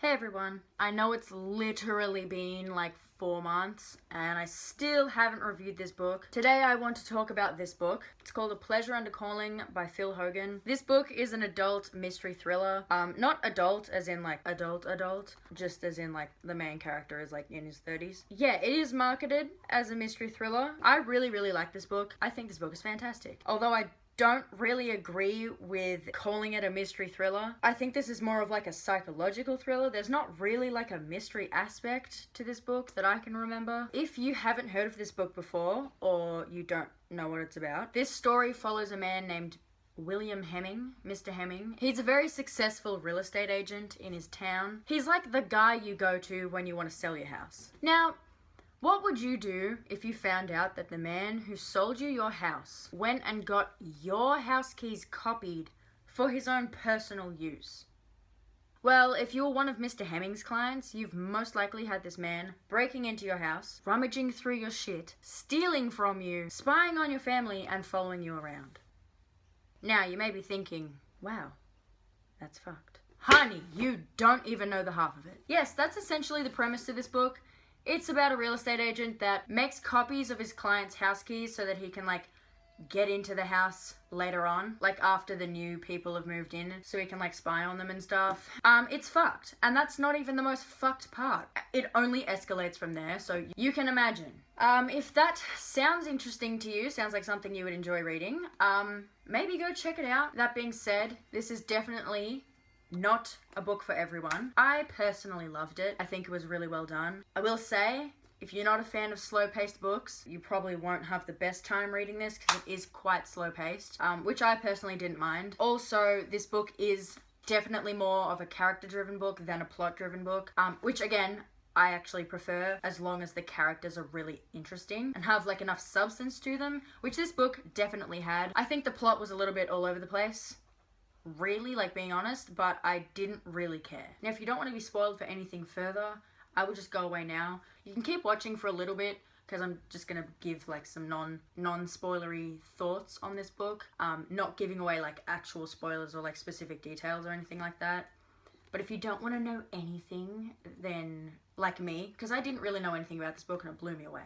Hey everyone, I know it's literally been like 4 months and I still haven't reviewed this book. Today I want to talk about this book. It's called A Pleasure Under Calling by Phil Hogan. This book is an adult mystery thriller. Not adult as in like adult, just as in like the main character is like in his 30s. Yeah, it is marketed as a mystery thriller. I really like this book. I think this book is fantastic. Although I don't really agree with calling it a mystery thriller. I think this is more of like a psychological thriller. There's not really like a mystery aspect to this book that I can remember. If you haven't heard of this book before, or you don't know what it's about, this story follows a man named William Hemming, Mr. Hemming. He's a very successful real estate agent in his town. He's like the guy you go to when you want to sell your house. Now, what would you do if you found out that the man who sold you your house went and got your house keys copied for his own personal use? Well, if you're one of Mr. Hemming's clients, you've most likely had this man breaking into your house, rummaging through your shit, stealing from you, spying on your family, and following you around. Now, you may be thinking, wow, that's fucked. Honey, you don't even know the half of it. Yes, that's essentially the premise to this book. It's about a real estate agent that makes copies of his client's house keys so that he can like get into the house later on, like after the new people have moved in, so he can like spy on them and stuff. It's fucked, and that's not even the most fucked part. It only escalates from there, so you can imagine. If that sounds interesting to you, sounds like something you would enjoy reading, maybe go check it out. That being said, this is definitely not a book for everyone. I personally loved it. I think it was really well done. I will say, if you're not a fan of slow-paced books, you probably won't have the best time reading this because it is quite slow-paced, which I personally didn't mind. Also, this book is definitely more of a character-driven book than a plot-driven book, which again, I actually prefer as long as the characters are really interesting and have like enough substance to them, which this book definitely had. I think the plot was a little bit all over the place, really, like being honest, but I didn't really care. Now, if you don't want to be spoiled for anything further, I will just go away now. You can keep watching for a little bit because I'm just gonna give like some non-spoilery thoughts on this book. Not giving away like actual spoilers or like specific details or anything like that. But if you don't want to know anything, then like me, because I didn't really know anything about this book and it blew me away,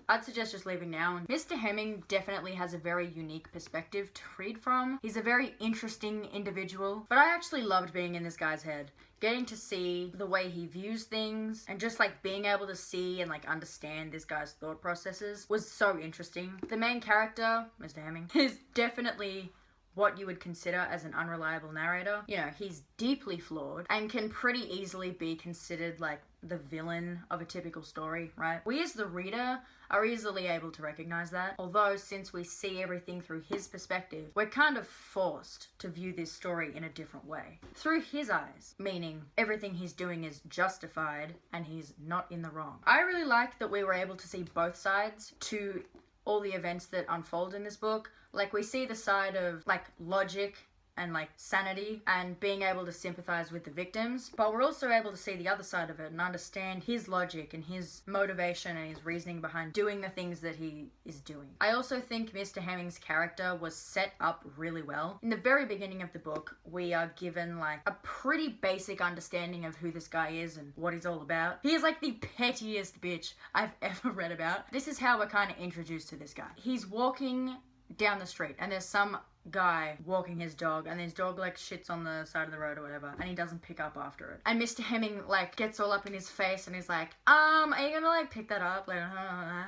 I'd suggest just leaving now. And Mr. Hemming definitely has a very unique perspective to read from. He's a very interesting individual, but I actually loved being in this guy's head. Getting to see the way he views things and just like being able to see and like understand this guy's thought processes was so interesting. The main character, Mr. Hemming, is definitely what you would consider as an unreliable narrator. You know, he's deeply flawed and can pretty easily be considered like the villain of a typical story, right? We as the reader are easily able to recognize that. Although, since we see everything through his perspective, we're kind of forced to view this story in a different way. Through his eyes, meaning everything he's doing is justified and he's not in the wrong. I really like that we were able to see both sides to all the events that unfold in this book. Like, we see the side of like logic and like sanity and being able to sympathize with the victims, but we're also able to see the other side of it and understand his logic and his motivation and his reasoning behind doing the things that he is doing. I also think Mr. Hemming's character was set up really well. In the very beginning of the book, we are given like a pretty basic understanding of who this guy is and what he's all about. He is like the pettiest bitch I've ever read about. This is how we're kind of introduced to this guy. He's walking down the street and there's some guy walking his dog and his dog like shits on the side of the road or whatever and he doesn't pick up after it, and Mr. Hemming like gets all up in his face and he's like, are you gonna like pick that up, like,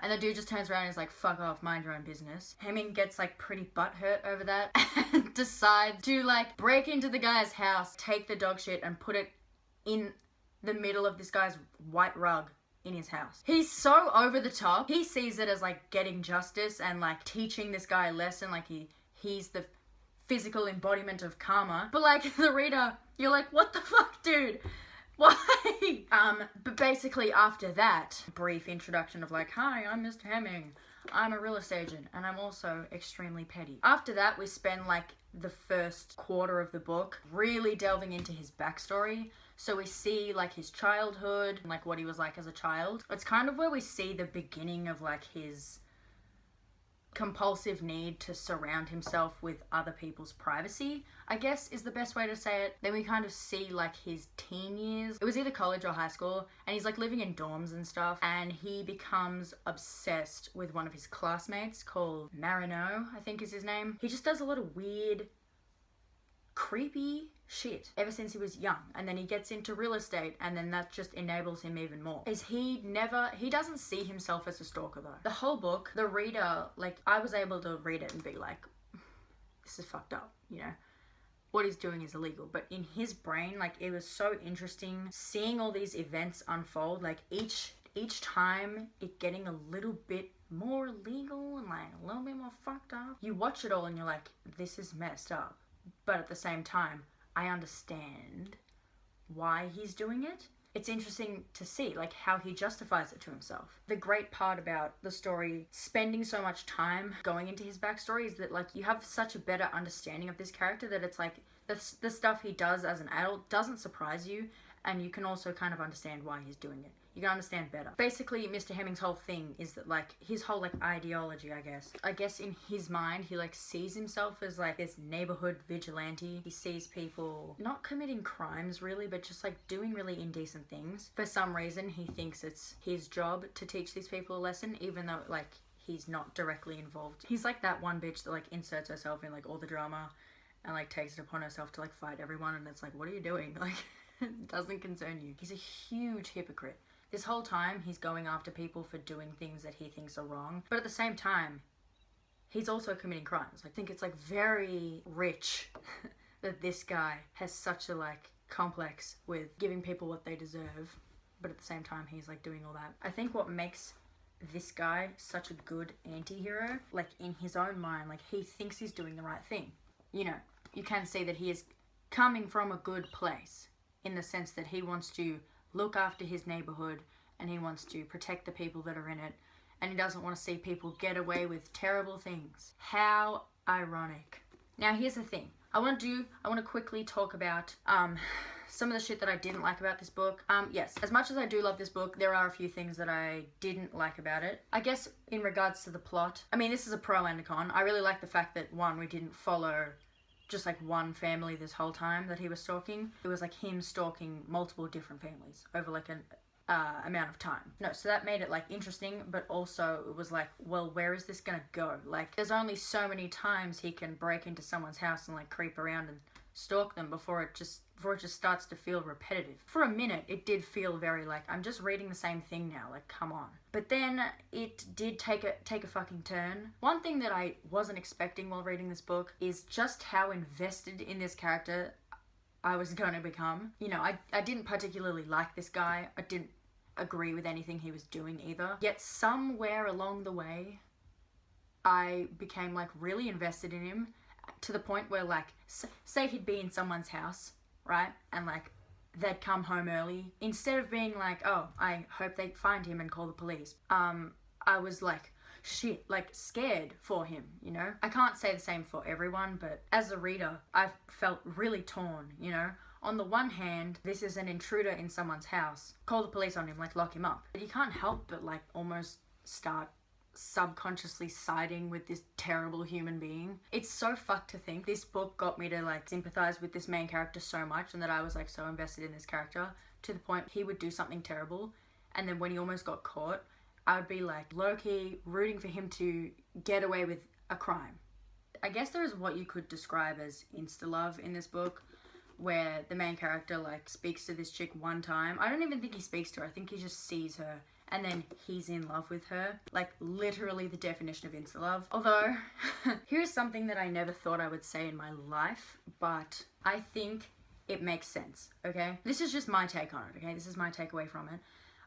and the dude just turns around and he's like, fuck off, mind your own business. Hemming gets like pretty butthurt over that and decides to like break into the guy's house, take the dog shit and put it in the middle of this guy's white rug in his house. He's so over the top. He sees it as like getting justice and like teaching this guy a lesson, like he's the physical embodiment of karma. But like the reader, you're like, what the fuck, dude? Why? But basically after that brief introduction of like, hi, I'm Mr. Hemming, I'm a real estate agent, and I'm also extremely petty. After that, we spend like the first quarter of the book really delving into his backstory. So we see like his childhood and like what he was like as a child. It's kind of where we see the beginning of like his compulsive need to surround himself with other people's privacy, I guess is the best way to say it. Then we kind of see like his teen years. It was either college or high school, and he's like living in dorms and stuff, and he becomes obsessed with one of his classmates called Marino, I think is his name. He just does a lot of weird, creepy shit ever since he was young, and then he gets into real estate, and then that just enables him even more. He doesn't see himself as a stalker though. The whole book, the reader, like, I was able to read it and be like, this is fucked up, you know, what he's doing is illegal. But in his brain, like, it was so interesting seeing all these events unfold, like each time it getting a little bit more illegal and like a little bit more fucked up. You watch it all and you're like, this is messed up, but at the same time I understand why he's doing it. It's interesting to see like how he justifies it to himself. The great part about the story, spending so much time going into his backstory, is that like you have such a better understanding of this character that it's like the stuff he does as an adult doesn't surprise you, and you can also kind of understand why he's doing it. You can understand better. Basically, Mr. Hemming's whole thing is that like his whole like ideology, I guess in his mind, he like sees himself as like this neighborhood vigilante. He sees people not committing crimes really, but just like doing really indecent things. For some reason, he thinks it's his job to teach these people a lesson, even though like he's not directly involved. He's like that one bitch that like inserts herself in like all the drama and like takes it upon herself to like fight everyone, and it's like, what are you doing? Like, it doesn't concern you. He's a huge hypocrite. This whole time, he's going after people for doing things that he thinks are wrong. But at the same time, he's also committing crimes. I think it's like very rich that this guy has such a like complex with giving people what they deserve. But at the same time, he's like doing all that. I think what makes this guy such a good anti-hero, like in his own mind, like he thinks he's doing the right thing. You know, you can see that he is coming from a good place in the sense that he wants to look after his neighborhood and he wants to protect the people that are in it, and he doesn't want to see people get away with terrible things. How ironic. Now here's the thing. I want to quickly talk about some of the shit that I didn't like about this book. Yes, as much as I do love this book, there are a few things that I didn't like about it. I guess in regards to the plot, I mean, this is a pro and a con. I really like the fact that, one, we didn't follow just like one family this whole time that he was stalking. It was like him stalking multiple different families over like an amount of time. No, so that made it like interesting, but also it was like, well, where is this gonna go? Like, there's only so many times he can break into someone's house and like creep around and stalk them before it just starts to feel repetitive. For a minute, it did feel very like, I'm just reading the same thing now, like, come on. But then it did take a fucking turn. One thing that I wasn't expecting while reading this book is just how invested in this character I was going to become. You know, I didn't particularly like this guy. I didn't agree with anything he was doing either. Yet somewhere along the way, I became like really invested in him, to the point where like, say he'd be in someone's house, right? And like, they'd come home early. Instead of being like, oh, I hope they find him and call the police, I was like, shit, like scared for him, you know? I can't say the same for everyone, but as a reader, I've felt really torn, you know? On the one hand, this is an intruder in someone's house. Call the police on him, like lock him up. But you can't help but like almost start subconsciously siding with this terrible human being. It's so fucked to think this book got me to like sympathize with this main character so much, and that I was like so invested in this character to the point he would do something terrible, and then when he almost got caught, I would be like low-key rooting for him to get away with a crime. I guess there is what you could describe as insta-love in this book, where the main character like speaks to this chick one time. I don't even think he speaks to her. I think he just sees her and then he's in love with her. Like literally the definition of insta-love. Although, here's something that I never thought I would say in my life, but I think it makes sense, okay? This is just my take on it, okay? This is my takeaway from it.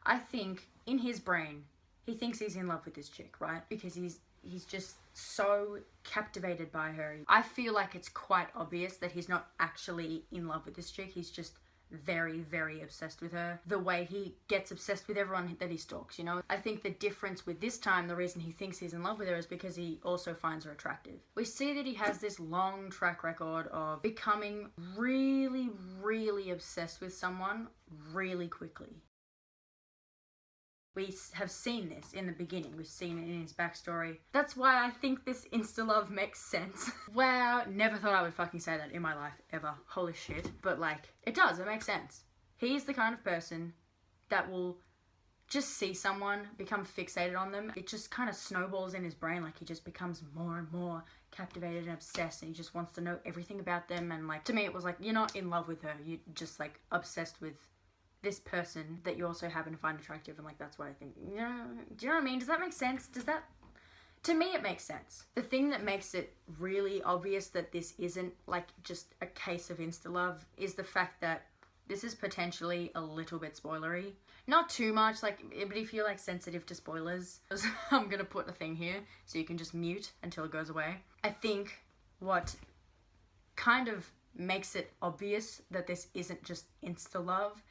I think in his brain, he thinks he's in love with this chick, right? Because he's just so captivated by her. I feel like it's quite obvious that he's not actually in love with this chick. He's just very, very obsessed with her. The way he gets obsessed with everyone that he stalks, you know? I think the difference with this time, the reason he thinks he's in love with her is because he also finds her attractive. We see that he has this long track record of becoming really, really obsessed with someone really quickly. We have seen this in the beginning. We've seen it in his backstory. That's why I think this insta-love makes sense. Wow, never thought I would fucking say that in my life, ever. Holy shit. But like, it does, it makes sense. He's the kind of person that will just see someone, become fixated on them. It just kind of snowballs in his brain. Like, he just becomes more and more captivated and obsessed, and he just wants to know everything about them. And like, to me, it was like, you're not in love with her. You're just like obsessed with this person that you also happen to find attractive. And like, that's why I think, you know, do you know what I mean? Does that make sense? To me, it makes sense. The thing that makes it really obvious that this isn't like just a case of insta-love is the fact that this is potentially a little bit spoilery. Not too much, like, but if you're like sensitive to spoilers, I'm gonna put a thing here so you can just mute until it goes away. I think what kind of makes it obvious that this isn't just insta-love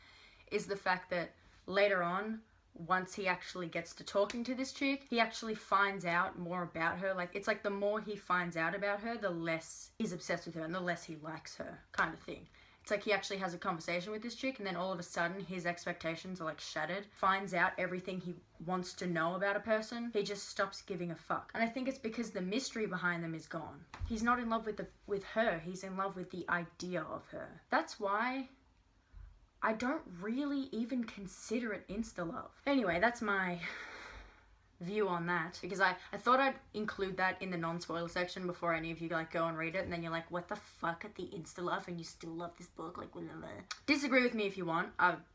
is the fact that later on, once he actually gets to talking to this chick, he actually finds out more about her. Like, it's like the more he finds out about her, the less he's obsessed with her and the less he likes her, kind of thing. It's like he actually has a conversation with this chick, and then all of a sudden his expectations are like shattered. Finds out everything he wants to know about a person. He just stops giving a fuck. And I think it's because the mystery behind them is gone. He's not in love with her. He's in love with the idea of her. That's why I don't really even consider it insta-love. Anyway, that's my view on that, because I thought I'd include that in the non-spoiler section before any of you like go and read it, and then you're like, what the fuck at the insta-love, and you still love this book, like, whatever. Disagree with me if you want,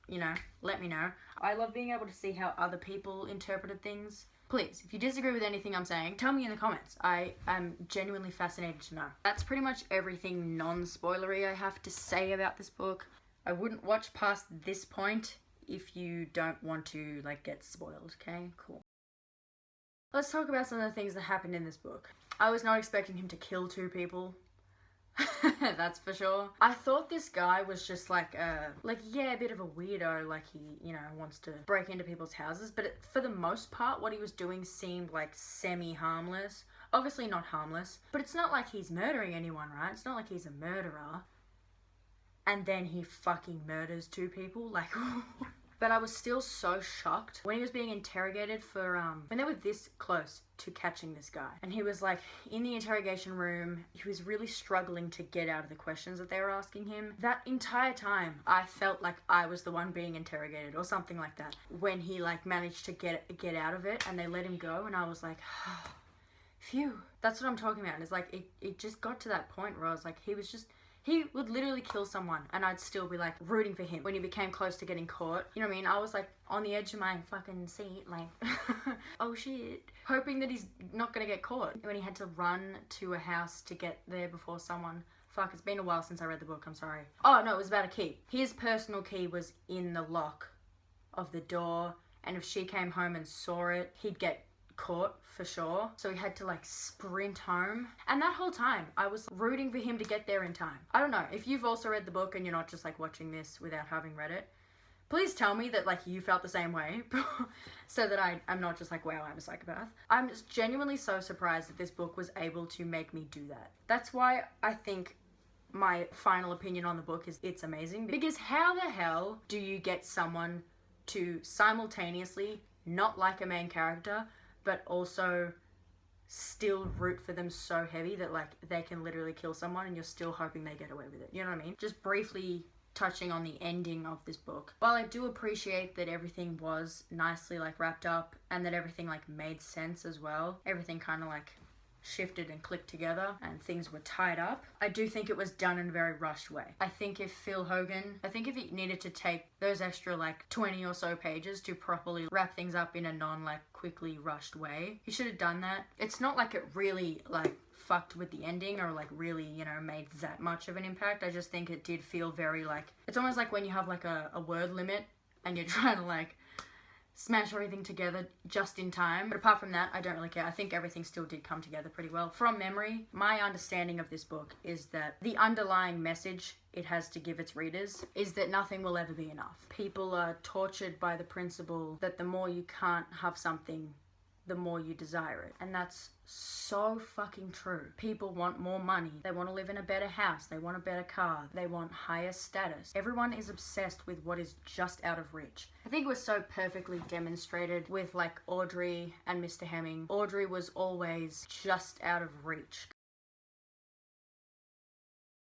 you know, let me know. I love being able to see how other people interpreted things. Please, if you disagree with anything I'm saying, tell me in the comments. I am genuinely fascinated to know. That's pretty much everything non-spoilery I have to say about this book. I wouldn't watch past this point if you don't want to like get spoiled, okay? Cool. Let's talk about some of the things that happened in this book. I was not expecting him to kill 2 people. That's for sure. I thought this guy was just like a bit of a weirdo, like he, you know, wants to break into people's houses, but for the most part, what he was doing seemed like semi-harmless. Obviously not harmless, but it's not like he's murdering anyone, right? It's not like he's a murderer. And then he fucking murders 2 people, like... But I was still so shocked when he was being interrogated for, when they were this close to catching this guy. And he was like, in the interrogation room, he was really struggling to get out of the questions that they were asking him. That entire time, I felt like I was the one being interrogated or something like that. When he like managed to get out of it and they let him go, and I was like, phew. That's what I'm talking about. And it's like, it just got to that point where I was like, he would literally kill someone and I'd still be like rooting for him when he became close to getting caught. You know what I mean? I was like on the edge of my fucking seat, like, oh shit. Hoping that he's not gonna get caught. When he had to run to a house to get there before someone, fuck, it's been a while since I read the book, I'm sorry. Oh no, it was about a key. His personal key was in the lock of the door, and if she came home and saw it, he'd get caught for sure. So he had to like sprint home, and that whole time I was rooting for him to get there in time. I don't know if you've also read the book and you're not just like watching this without having read it, please tell me that like you felt the same way so that I'm not just like, wow, I'm a psychopath. I'm just genuinely so surprised that this book was able to make me do that. That's why I think my final opinion on the book is it's amazing, because how the hell do you get someone to simultaneously not like a main character but also still root for them so heavy that like they can literally kill someone and you're still hoping they get away with it? You know what I mean? Just briefly touching on the ending of this book. While I do appreciate that everything was nicely like wrapped up and that everything like made sense as well, everything kind of like shifted and clicked together and things were tied up, I do think it was done in a very rushed way. I think if he needed to take those extra like 20 or so pages to properly wrap things up in a non like quickly rushed way, he should have done that. It's not like it really like fucked with the ending or like really, you know, made that much of an impact. I just think it did feel very like, it's almost like when you have like a word limit and you're trying to like smash everything together just in time. But apart from that, I don't really care. I think everything still did come together pretty well. From memory, my understanding of this book is that the underlying message it has to give its readers is that nothing will ever be enough. People are tortured by the principle that the more you can't have something, the more you desire it. And that's so fucking true. People want more money. They want to live in a better house. They want a better car. They want higher status. Everyone is obsessed with what is just out of reach. I think it was so perfectly demonstrated with like Audrey and Mr. Hemming. Audrey was always just out of reach.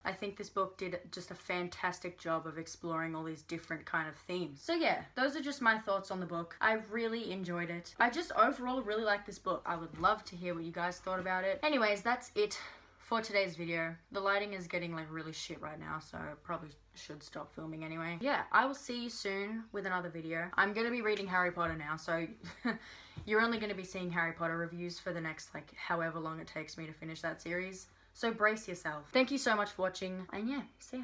I think this book did just a fantastic job of exploring all these different kind of themes. So yeah, those are just my thoughts on the book. I really enjoyed it. I just overall really like this book. I would love to hear what you guys thought about it. Anyways, that's it for today's video. The lighting is getting like really shit right now, so I probably should stop filming anyway. Yeah, I will see you soon with another video. I'm gonna be reading Harry Potter now, so you're only gonna be seeing Harry Potter reviews for the next like however long it takes me to finish that series. So brace yourself. Thank you so much for watching, and yeah, see ya.